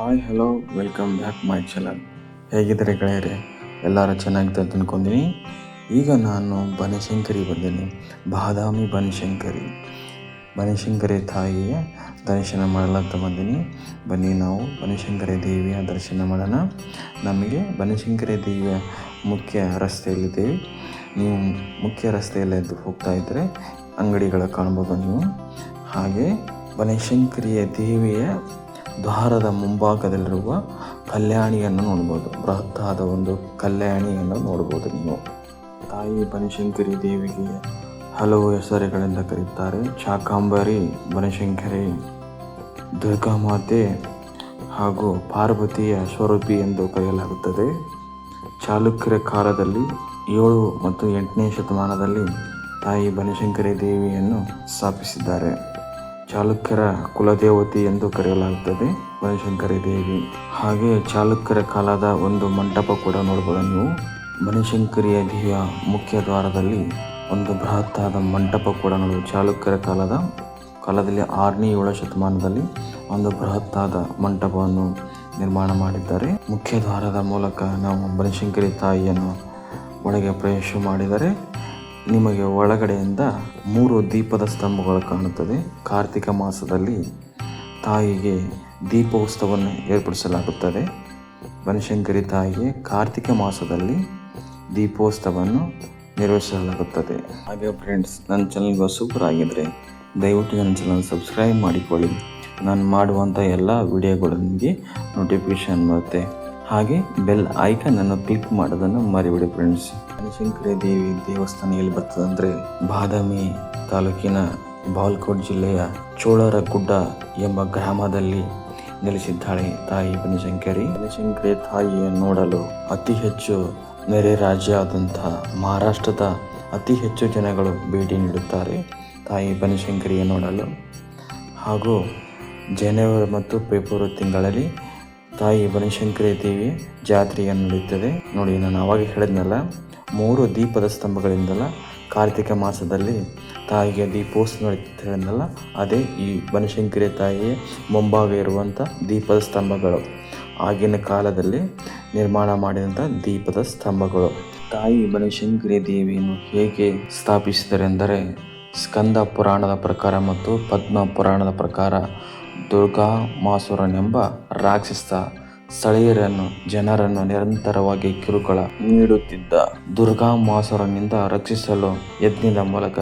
Hi hello welcome back my channel. ಹೇಗಿದ್ದಾರೆ ಗೆಳೆಯರೆ? ಎಲ್ಲರೂ ಚೆನ್ನಾಗಿದೆ ಅಂತ ಅಂದ್ಕೊಂತೀನಿ. ಈಗ ನಾನು ಬನಶಂಕರಿ ಬಂದೀನಿ. ಬಾದಾಮಿ ಬನಶಂಕರಿ ತಾಯಿಯ ದರ್ಶನ ಮಾಡಲಂತ ಬಂದೀನಿ. ಬನ್ನಿ ನಾವು ಬನಶಂಕರಿ ದೇವಿಯ ದರ್ಶನ ಮಾಡೋಣ. ನಮಗೆ ಬನಶಂಕರಿ ದೇವಿಯ ಮುಖ್ಯ ರಸ್ತೆಯಲ್ಲಿದ್ದೇವೆ. ನೀವು ಮುಖ್ಯ ರಸ್ತೆಯಲ್ಲಿ ಹೋಗ್ತಾ ಇದ್ದರೆ ಅಂಗಡಿಗಳ ಕಾಣ್ಬೋದು ನೀವು. ಹಾಗೆ ಬನಶಂಕರಿಯ ದೇವಿಯ ದ್ವಾರದ ಮುಂಭಾಗದಲ್ಲಿರುವ ಕಲ್ಯಾಣಿಯನ್ನು ನೋಡ್ಬೋದು. ಬೃಹತ್ತಾದ ಒಂದು ಕಲ್ಯಾಣಿಯನ್ನು ನೋಡ್ಬೋದು ನೀವು. ತಾಯಿ ಬನಶಂಕರಿ ದೇವಿಗೆ ಹಲವು ಹೆಸರುಗಳಿಂದ ಕರೆಯುತ್ತಾರೆ. ಶಾಕಾಂಬರಿ, ಬನಶಂಕರಿ, ದುರ್ಗಾಮಾತೆ ಹಾಗೂ ಪಾರ್ವತಿಯ ಸ್ವರೂಪಿ ಎಂದು ಕರೆಯಲಾಗುತ್ತದೆ. ಚಾಲುಕ್ಯರ ಕಾಲದಲ್ಲಿ 7 ಮತ್ತು 8ನೇ ಶತಮಾನದಲ್ಲಿ ತಾಯಿ ಬನಶಂಕರಿ ದೇವಿಯನ್ನು ಸ್ಥಾಪಿಸಿದ್ದಾರೆ. ಚಾಲುಕ್ಯರ ಕುಲದೇವತೆ ಎಂದು ಕರೆಯಲಾಗುತ್ತದೆ ಬನಶಂಕರಿ ದೇವಿ. ಹಾಗೆ ಚಾಲುಕ್ಯರ ಕಾಲದ ಒಂದು ಮಂಟಪ ಕೂಡ ನೋಡ್ಬೋದು ನೀವು. ಬನಶಂಕರಿಯ ದೇವಿಯ ಮುಖ್ಯ ದ್ವಾರದಲ್ಲಿ ಒಂದು ಬೃಹತ್ತಾದ ಮಂಟಪ ಕೂಡ ನೋಡಬಹುದು. ಚಾಲುಕ್ಯರ ಕಾಲದಲ್ಲಿ 6ನೇ 7ನೇ ಶತಮಾನದಲ್ಲಿ ಒಂದು ಬೃಹತ್ತಾದ ಮಂಟಪವನ್ನು ನಿರ್ಮಾಣ ಮಾಡಿದ್ದಾರೆ. ಮುಖ್ಯ ದ್ವಾರದ ಮೂಲಕ ನಾವು ಬನಶಂಕರಿ ತಾಯಿಯನ್ನು ಒಳಗೆ ಪ್ರವೇಶ ಮಾಡಿದರೆ ನಿಮಗೆ ಒಳಗಡೆಯಿಂದ 3 ದೀಪದ ಸ್ತಂಭಗಳು ಕಾಣುತ್ತದೆ. ಕಾರ್ತಿಕ ಮಾಸದಲ್ಲಿ ತಾಯಿಗೆ ದೀಪೋತ್ಸವವನ್ನು ಏರ್ಪಡಿಸಲಾಗುತ್ತದೆ. ಬನಶಂಕರಿ ತಾಯಿಗೆ ಕಾರ್ತಿಕ ಮಾಸದಲ್ಲಿ ದೀಪೋತ್ಸವವನ್ನು ನಿರ್ವಹಿಸಲಾಗುತ್ತದೆ. ಹಾಗೆ ಫ್ರೆಂಡ್ಸ್, ನನ್ನ ಚಾನಲ್ಗೆ ಹೊಸಬರು ಆಗಿದ್ದರೆ ದಯವಿಟ್ಟು ನನ್ನ ಚಾನಲ್ ಸಬ್ಸ್ಕ್ರೈಬ್ ಮಾಡಿಕೊಳ್ಳಿ. ನಾನು ಮಾಡುವಂಥ ಎಲ್ಲ ವಿಡಿಯೋಗಳು ನಿಮಗೆ ನೋಟಿಫಿಕೇಷನ್ ಬರುತ್ತೆ. ಹಾಗೆ ಬೆಲ್ ಐಕನನ್ನು ಕ್ಲಿಕ್ ಮಾಡೋದನ್ನು ಮರಿಬೇಡಿ ಫ್ರೆಂಡ್ಸ್. ಬನಶಂಕರಿ ದೇವಿ ದೇವಸ್ಥಾನ ಎಲ್ಲಿ ಬರ್ತದೆ ಅಂದರೆ ಬಾದಾಮಿ ತಾಲೂಕಿನ ಬಾಗಲಕೋಟೆ ಜಿಲ್ಲೆಯ ಚೋಳರ ಗುಡ್ಡ ಎಂಬ ಗ್ರಾಮದಲ್ಲಿ ನೆಲೆಸಿದ್ದಾಳೆ ತಾಯಿ ಬನಶಂಕರಿ. ಬನಶಂಕರಿ ತಾಯಿಯನ್ನು ನೋಡಲು ಅತಿ ಹೆಚ್ಚು ನೆರೆ ರಾಜ್ಯ ಆದಂತಹ ಮಹಾರಾಷ್ಟ್ರದ ಅತಿ ಹೆಚ್ಚು ಜನಗಳು ಭೇಟಿ ನೀಡುತ್ತಾರೆ ತಾಯಿ ಬನಶಂಕರಿಯ ನೋಡಲು. ಹಾಗೂ ಜನವರಿ ಮತ್ತು ಫೆಬ್ರವರಿ ತಿಂಗಳಲ್ಲಿ ತಾಯಿ ಬನಶಂಕರಿ ದೇವಿ ಜಾತ್ರೆಯನ್ನು ನಡೆಯುತ್ತದೆ. ನೋಡಿ, ನಾನು ಆವಾಗ ಹೇಳಿದ್ನಲ್ಲ 3 ದೀಪದ ಸ್ತಂಭಗಳಿಂದಲ್ಲ ಕಾರ್ತಿಕ ಮಾಸದಲ್ಲಿ ತಾಯಿಗೆ ದೀಪೋತ್ಸವ ನಡೆಯುತ್ತೆ ಹೇಳಿದ್ನಲ್ಲ, ಅದೇ ಈ ಬನಶಂಕರಿ ತಾಯಿಯ ಮುಂಭಾಗ ಇರುವಂಥ ದೀಪದ ಸ್ತಂಭಗಳು. ಆಗಿನ ಕಾಲದಲ್ಲಿ ನಿರ್ಮಾಣ ಮಾಡಿದಂಥ ದೀಪದ ಸ್ತಂಭಗಳು. ತಾಯಿ ಬನಶಂಕರಿ ದೇವಿಯನ್ನು ಹೇಗೆ ಸ್ಥಾಪಿಸಿದರೆ ಎಂದರೆ ಸ್ಕಂದ ಪುರಾಣದ ಪ್ರಕಾರ ಮತ್ತು ಪದ್ಮ ಪುರಾಣದ ಪ್ರಕಾರ ದುರ್ಗಾಮಾಸುರನೆಂಬ ರಾಕ್ಷಸ ಜನರನ್ನು ನಿರಂತರವಾಗಿ ಕಿರುಕುಳ ನೀಡುತ್ತಿದ್ದ. ದುರ್ಗಾಮಾಸುರನಿಂದ ರಕ್ಷಿಸಲು ಯಜ್ಞದ ಮೂಲಕ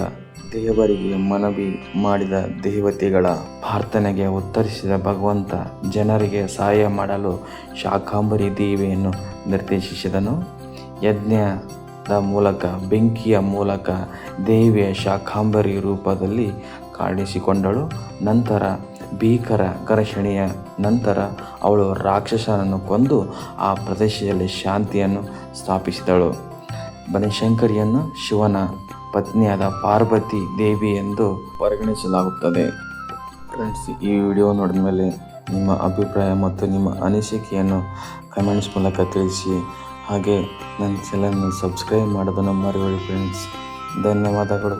ದೇವರಿಗೆ ಮನವಿ ಮಾಡಿದ ದೇವತೆಗಳ ಪ್ರಾರ್ಥನೆಗೆ ಉತ್ತರಿಸಿದ ಭಗವಂತ ಜನರಿಗೆ ಸಹಾಯ ಮಾಡಲು ಶಾಕಾಂಬರಿ ದೇವಿಯನ್ನು ನಿರ್ದೇಶಿಸಿದನು. ಯಜ್ಞದ ಮೂಲಕ, ಬೆಂಕಿಯ ಮೂಲಕ ದೇವಿಯ ಶಾಕಾಂಬರಿ ರೂಪದಲ್ಲಿ ಕಾಣಿಸಿಕೊಂಡಳು. ನಂತರ ಭೀಕರ ಘರ್ಷಣೆಯ ನಂತರ ಅವಳು ರಾಕ್ಷಸನನ್ನು ಕೊಂದು ಆ ಪ್ರದೇಶದಲ್ಲಿ ಶಾಂತಿಯನ್ನು ಸ್ಥಾಪಿಸಿದಳು. ಬನಶಂಕರಿಯನ್ನು ಶಿವನ ಪತ್ನಿಯಾದ ಪಾರ್ವತಿ ದೇವಿ ಎಂದು ಪರಿಗಣಿಸಲಾಗುತ್ತದೆ. ಫ್ರೆಂಡ್ಸ್, ಈ ವಿಡಿಯೋ ನೋಡಿದ ಮೇಲೆ ನಿಮ್ಮ ಅಭಿಪ್ರಾಯ ಮತ್ತು ನಿಮ್ಮ ಅನಿಸಿಕೆಯನ್ನು ಕಮೆಂಟ್ಸ್ ಮೂಲಕ ತಿಳಿಸಿ. ಹಾಗೆ ನನ್ನ ಚಾನಲನ್ನು ಸಬ್ಸ್ಕ್ರೈಬ್ ಮಾಡೋದನ್ನು ಮರಿಬೇಡಿ ಫ್ರೆಂಡ್ಸ್. ಧನ್ಯವಾದಗಳು.